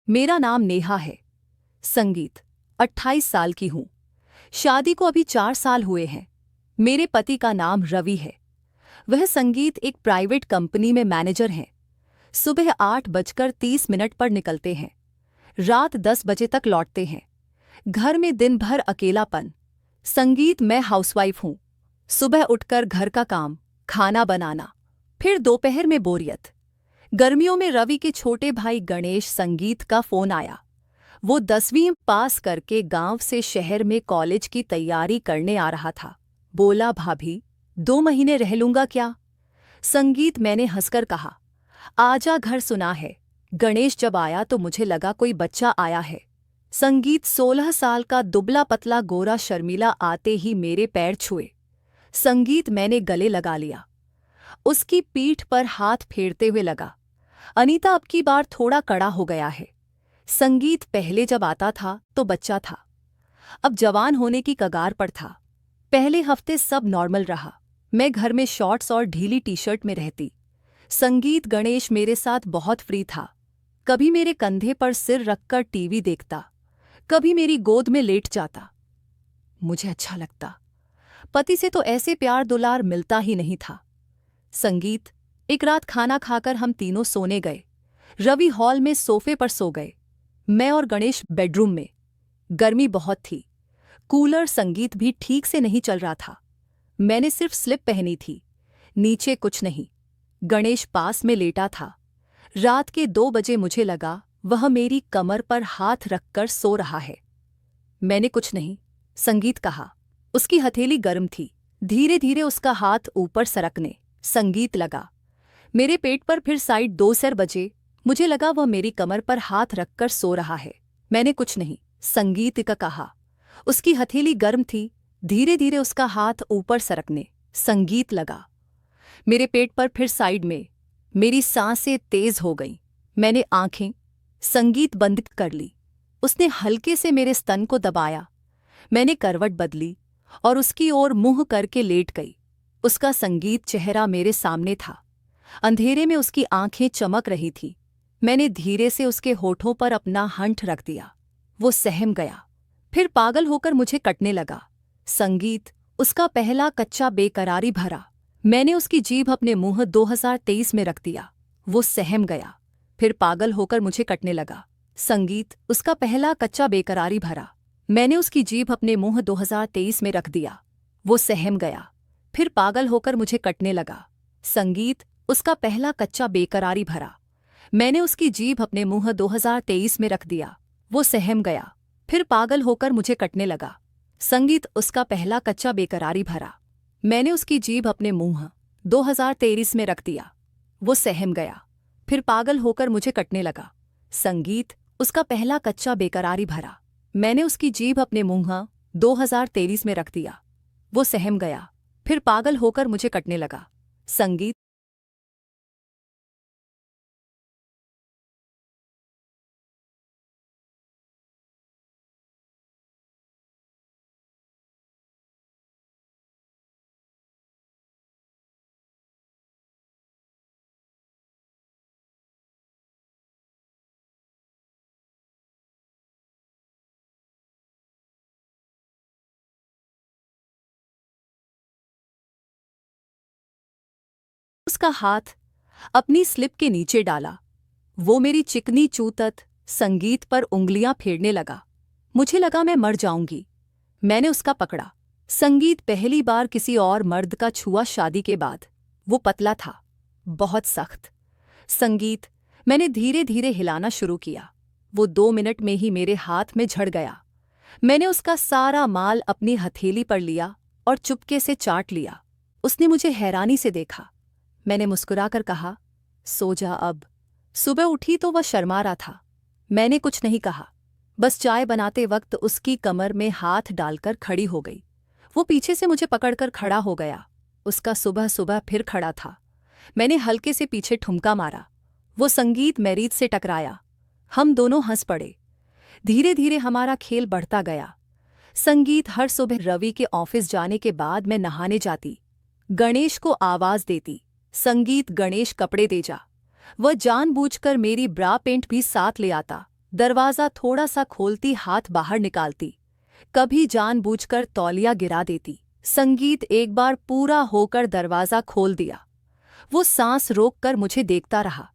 मेरा नाम नेहा है। संगीत। 28 साल की हूँ। शादी को अभी 4 साल हुए हैं। मेरे पति का नाम रवि है। वह संगीत एक प्राइवेट कंपनी में मैनेजर हैं। सुबह 8:30 पर निकलते हैं। रात 10 बजे तक लौटते हैं। घर में दिन भर अकेलापन। संगीत। मैं हाउसवाइफ हूँ। सुबह उठकर घर का काम, खाना बनाना, फिर दोपहर में बोरियत। गर्मियों में रवि के छोटे भाई गणेश संगीत का फोन आया। वो 10वीं पास करके गांव से शहर में कॉलेज की तैयारी करने आ रहा था। बोला, भाभी 2 महीने रह लूंगा क्या? संगीत। मैंने हंसकर कहा, आजा, घर सुना है। गणेश जब आया तो मुझे लगा कोई बच्चा आया है। संगीत। 16 साल का दुबला पतला गोरा शर्मीला आते ही मेरे पैर छुए। संगीत। मैंने गले लगा लिया। उसकी पीठ पर हाथ फेरते हुए लगा, अनीता अब की बार थोड़ा कड़ा हो गया है। संगीत। पहले जब आता था तो बच्चा था, अब जवान होने की कगार पर था। पहले हफ्ते सब नॉर्मल रहा। मैं घर में शॉर्ट्स और ढीली टी-शर्ट में रहती। संगीत। गणेश मेरे साथ बहुत फ्री था। कभी मेरे कंधे पर सिर रखकर टीवी देखता, कभी मेरी गोद में लेट जाता। मुझे अच्छा लगता। पति से तो ऐसे प्यार दुलार मिलता ही नहीं था। संगीत। एक रात खाना खाकर हम तीनों सोने गए। रवि हॉल में सोफे पर सो गए, मैं और गणेश बेडरूम में। गर्मी बहुत थी। कूलर। संगीत भी ठीक से नहीं चल रहा था। मैंने सिर्फ स्लिप पहनी थी, नीचे कुछ नहीं। गणेश पास में लेटा था। रात के 2 बजे मुझे लगा वह मेरी कमर पर हाथ रखकर सो रहा है। मैंने कुछ नहीं, संगीत कहा। उसकी हथेली गर्म थी। धीरे धीरे उसका हाथ ऊपर सरकने संगीत लगा। मेरे पेट पर फिर साइड 2 सर बजे। मुझे लगा वह मेरी कमर पर हाथ रखकर सो रहा है। मैंने कुछ नहीं, संगीत का कहा। उसकी हथेली गर्म थी। धीरे धीरे उसका हाथ ऊपर सरकने संगीत लगा। मेरे पेट पर फिर साइड में। मेरी सांसें तेज हो गईं। मैंने आंखें संगीत बंद कर ली। उसने हल्के से मेरे स्तन को दबाया। मैंने करवट बदली और उसकी ओर मुंह करके लेट गई। उसका संगीत चेहरा मेरे सामने था। अंधेरे में उसकी आंखें चमक रही थी। मैंने धीरे से उसके होठों पर अपना हंठ रख दिया। वो सहम गया, फिर पागल होकर मुझे कटने लगा। संगीत। उसका पहला कच्चा बेकरारी भरा। मैंने उसकी जीभ अपने मुंह 2023 में रख दिया। वो सहम गया, फिर पागल होकर मुझे कटने लगा। संगीत। उसका पहला कच्चा बेकरारी भरा। मैंने उसकी जीभ अपने मुंह 2023 में रख दिया। वो सहम गया, फिर पागल होकर मुझे कटने लगा। संगीत। उसका पहला कच्चा बेकरारी भरा। मैंने उसकी जीभ अपने मुंह 2023 में रख दिया। वो सहम गया, फिर पागल होकर मुझे कटने लगा। संगीत। उसका पहला कच्चा बेकरारी भरा। मैंने उसकी जीभ अपने मुंह 2023 में रख दिया। वो सहम गया, फिर पागल होकर मुझे कटने लगा। संगीत। उसका पहला कच्चा बेकरारी भरा। मैंने उसकी जीभ अपने मुंह 2023 में रख दिया। वो सहम गया, फिर पागल होकर मुझे कटने लगा। संगीत। उसका हाथ अपनी स्लिप के नीचे डाला। वो मेरी चिकनी चूतत संगीत पर उंगलियां फेरने लगा। मुझे लगा मैं मर जाऊंगी। मैंने उसका पकड़ा। संगीत। पहली बार किसी और मर्द का छुआ शादी के बाद। वो पतला था, बहुत सख्त। संगीत। मैंने धीरे धीरे हिलाना शुरू किया। वो 2 मिनट में ही मेरे हाथ में झड़ गया। मैंने उसका सारा माल अपनी हथेली पर लिया और चुपके से चाट लिया। उसने मुझे हैरानी से देखा। मैंने मुस्कुराकर कहा, सो जा अब। सुबह उठी तो वह शर्मा रहा था। मैंने कुछ नहीं कहा, बस चाय बनाते वक्त उसकी कमर में हाथ डालकर खड़ी हो गई। वो पीछे से मुझे पकड़कर खड़ा हो गया। उसका सुबह सुबह फिर खड़ा था। मैंने हल्के से पीछे ठुमका मारा। वो संगीत मैरीज से टकराया। हम दोनों हंस पड़े। धीरे धीरे हमारा खेल बढ़ता गया। संगीत। हर सुबह रवि के ऑफिस जाने के बाद मैं नहाने जाती। गणेश को आवाज देती, संगीत गणेश कपड़े दे जा। वह जानबूझकर मेरी ब्रा पेंट भी साथ ले आता। दरवाज़ा थोड़ा सा खोलती, हाथ बाहर निकालती, कभी जानबूझकर तौलिया गिरा देती। संगीत एक बार पूरा होकर दरवाज़ा खोल दिया। वो सांस रोककर मुझे देखता रहा।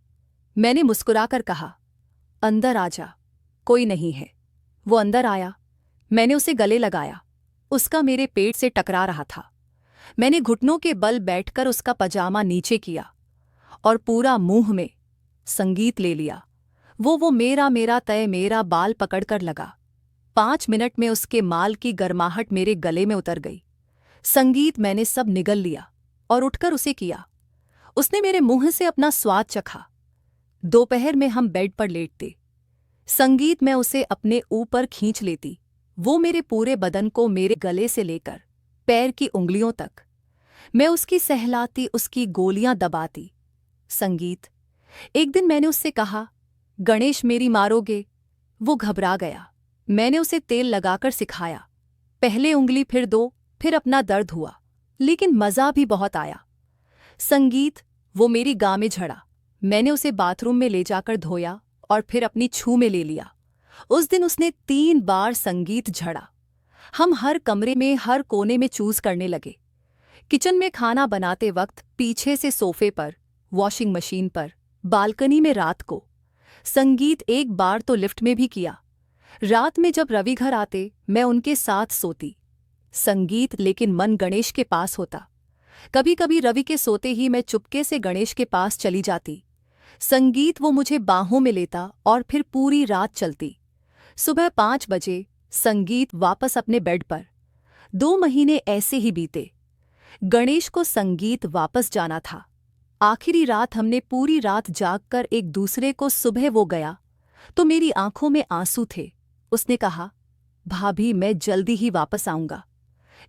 मैंने मुस्कुराकर कहा, अंदर आ जा, कोई नहीं है। वो अंदर आया। मैंने उसे गले लगाया। उसका मेरे पेट से टकरा रहा था। मैंने घुटनों के बल बैठकर उसका पजामा नीचे किया और पूरा मुंह में संगीत ले लिया। वो मेरा मेरा तय मेरा बाल पकड़कर लगा। 5 मिनट में उसके माल की गर्माहट मेरे गले में उतर गई। संगीत मैंने सब निगल लिया और उठकर उसे किया। उसने मेरे मुंह से अपना स्वाद चखा। दोपहर में हम बेड पर लेटते। संगीत मैं उसे अपने ऊपर खींच लेती। वो मेरे पूरे बदन को मेरे गले से लेकर पैर की उंगलियों तक। मैं उसकी सहलाती, उसकी गोलियां दबाती। संगीत, एक दिन मैंने उससे कहा, गणेश मेरी मारोगे? वो घबरा गया। मैंने उसे तेल लगाकर सिखाया। पहले उंगली फिर 2, फिर अपना दर्द हुआ, लेकिन मज़ा भी बहुत आया। संगीत, वो मेरी गाह में झड़ा। मैंने उसे बाथरूम में ले जाकर धोया और फिर अपनी छू में ले लिया। उस दिन उसने 3 बार संगीत झड़ा। हम हर कमरे में, हर कोने में चूज करने लगे। किचन में खाना बनाते वक्त, पीछे से सोफे पर, वॉशिंग मशीन पर, बालकनी में, रात को। संगीत एक बार तो लिफ्ट में भी किया। रात में जब रवि घर आते, मैं उनके साथ सोती। संगीत, लेकिन मन गणेश के पास होता। कभी कभी रवि के सोते ही मैं चुपके से गणेश के पास चली जाती। संगीत, वो मुझे बाहों में लेता और फिर पूरी रात चलती। सुबह 5 बजे संगीत वापस अपने बेड पर। 2 महीने ऐसे ही बीते। गणेश को संगीत वापस जाना था। आखिरी रात हमने पूरी रात जागकर एक दूसरे को, सुबह वो गया तो मेरी आंखों में आंसू थे। उसने कहा, भाभी मैं जल्दी ही वापस आऊंगा,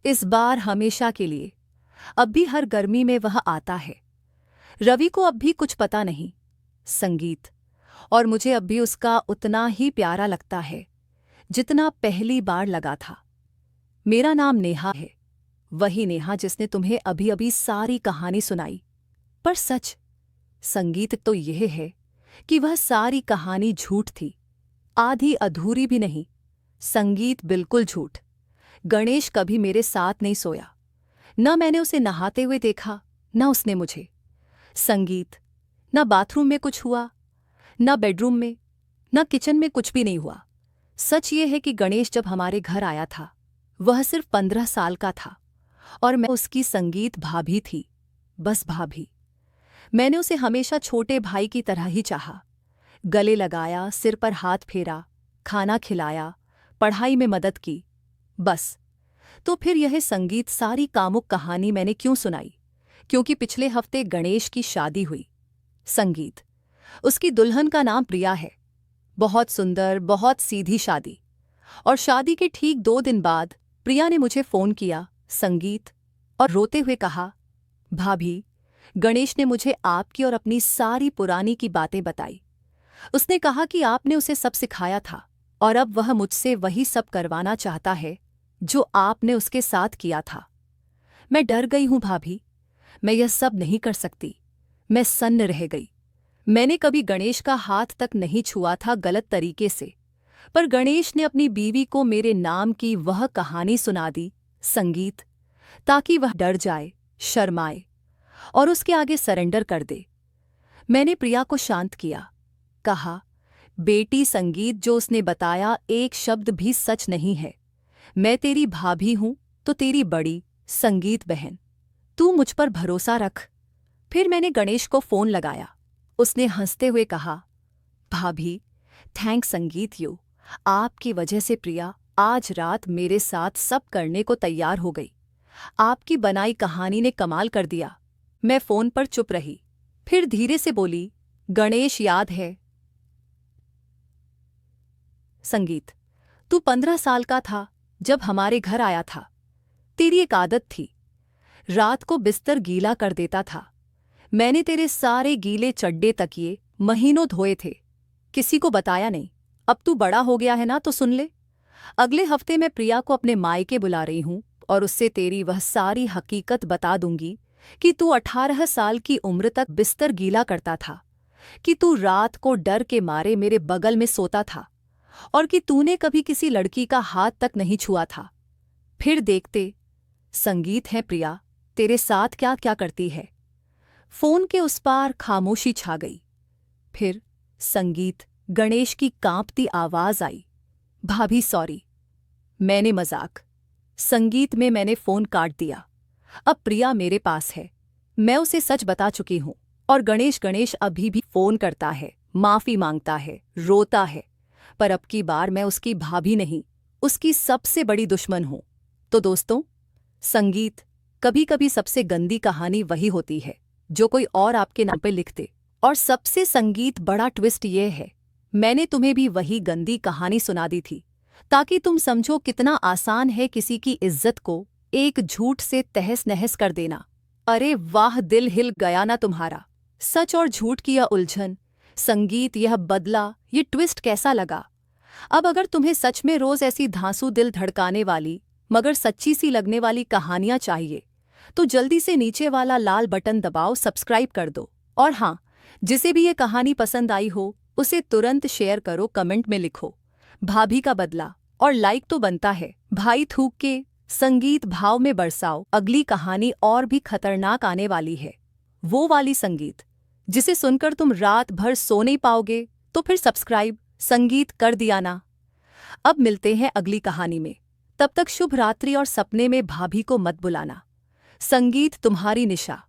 इस बार हमेशा के लिए। अब भी हर गर्मी में वह आता है। रवि को अब भी कुछ पता नहीं। संगीत, और मुझे अब भी उसका उतना ही प्यारा लगता है जितना पहली बार लगा था। मेरा नाम नेहा है, वही नेहा जिसने तुम्हें अभी अभी सारी कहानी सुनाई। पर सच संगीत तो यह है कि वह सारी कहानी झूठ थी, आधी अधूरी भी नहीं। संगीत, बिल्कुल झूठ। गणेश कभी मेरे साथ नहीं सोया। न मैंने उसे नहाते हुए देखा, न उसने मुझे। संगीत, न बाथरूम में कुछ हुआ, न बेडरूम में, न किचन में, कुछ भी नहीं हुआ। सच ये है कि गणेश जब हमारे घर आया था, वह सिर्फ 15 साल का था और मैं उसकी संगीत भाभी थी, बस भाभी। मैंने उसे हमेशा छोटे भाई की तरह ही चाहा। गले लगाया, सिर पर हाथ फेरा, खाना खिलाया, पढ़ाई में मदद की, बस। तो फिर यह संगीत सारी कामुक कहानी मैंने क्यों सुनाई? क्योंकि पिछले हफ्ते गणेश की शादी हुई। संगीत, उसकी दुल्हन का नाम प्रिया है। बहुत सुंदर, बहुत सीधी शादी। और शादी के ठीक 2 दिन बाद प्रिया ने मुझे फ़ोन किया, संगीत, और रोते हुए कहा, भाभी गणेश ने मुझे आपकी और अपनी सारी पुरानी की बातें बताई। उसने कहा कि आपने उसे सब सिखाया था और अब वह मुझसे वही सब करवाना चाहता है जो आपने उसके साथ किया था। मैं डर गई हूँ भाभी, मैं यह सब नहीं कर सकती। मैं सन्न रह गई। मैंने कभी गणेश का हाथ तक नहीं छुआ था गलत तरीके से, पर गणेश ने अपनी बीवी को मेरे नाम की वह कहानी सुना दी, संगीत, ताकि वह डर जाए, शर्माए और उसके आगे सरेंडर कर दे। मैंने प्रिया को शांत किया, कहा, बेटी संगीत, जो उसने बताया एक शब्द भी सच नहीं है। मैं तेरी भाभी हूं तो तेरी बड़ी संगीत बहन, तू मुझ पर भरोसा रख। फिर मैंने गणेश को फ़ोन लगाया। उसने हंसते हुए कहा, भाभी थैंक संगीत यू, आपकी वजह से प्रिया आज रात मेरे साथ सब करने को तैयार हो गई। आपकी बनाई कहानी ने कमाल कर दिया। मैं फ़ोन पर चुप रही, फिर धीरे से बोली, गणेश याद है? संगीत, तू 15 साल का था जब हमारे घर आया था। तेरी एक आदत थी, रात को बिस्तर गीला कर देता था। मैंने तेरे सारे गीले चड्डे तकिए महीनों धोए थे, किसी को बताया नहीं। अब तू बड़ा हो गया है ना, तो सुन ले। अगले हफ्ते मैं प्रिया को अपने मायके बुला रही हूं और उससे तेरी वह सारी हकीकत बता दूंगी कि तू 18 साल की उम्र तक बिस्तर गीला करता था, कि तू रात को डर के मारे मेरे बगल में सोता था, और कि तूने कभी किसी लड़की का हाथ तक नहीं छुआ था। फिर देखते, संगीत है प्रिया, तेरे साथ क्या क्या करती है। फोन के उस पार खामोशी छा गई। फिर संगीत, गणेश की कांपती आवाज आई, भाभी सॉरी, मैंने मजाक। संगीत में मैंने फोन काट दिया। अब प्रिया मेरे पास है, मैं उसे सच बता चुकी हूं। और गणेश अभी भी फोन करता है, माफी मांगता है, रोता है। पर अब की बार मैं उसकी भाभी नहीं, उसकी सबसे बड़ी दुश्मन हूं। तो दोस्तों, संगीत, कभी कभी सबसे गंदी कहानी वही होती है जो कोई और आपके नाम पे लिख दे। और सबसे संगीत बड़ा ट्विस्ट ये है, मैंने तुम्हें भी वही गंदी कहानी सुना दी थी ताकि तुम समझो कितना आसान है किसी की इज्जत को एक झूठ से तहस नहस कर देना। अरे वाह, दिल हिल गया ना तुम्हारा। सच और झूठ की यह उलझन, संगीत, यह बदला, ये ट्विस्ट कैसा लगा? अब अगर तुम्हें सच में रोज ऐसी धांसू दिल धड़काने वाली मगर सच्ची सी लगने वाली कहानियां चाहिए तो जल्दी से नीचे वाला लाल बटन दबाओ, सब्सक्राइब कर दो। और हाँ, जिसे भी ये कहानी पसंद आई हो उसे तुरंत शेयर करो, कमेंट में लिखो भाभी का बदला, और लाइक तो बनता है। भाई थूक के संगीत भाव में बरसाओ। अगली कहानी और भी खतरनाक आने वाली है, वो वाली संगीत जिसे सुनकर तुम रात भर सो नहीं पाओगे। तो फिर सब्सक्राइब संगीत कर दिया ना। अब मिलते हैं अगली कहानी में, तब तक शुभ रात्रि और सपने में भाभी को मत बुलाना। संगीत, तुम्हारी निशा।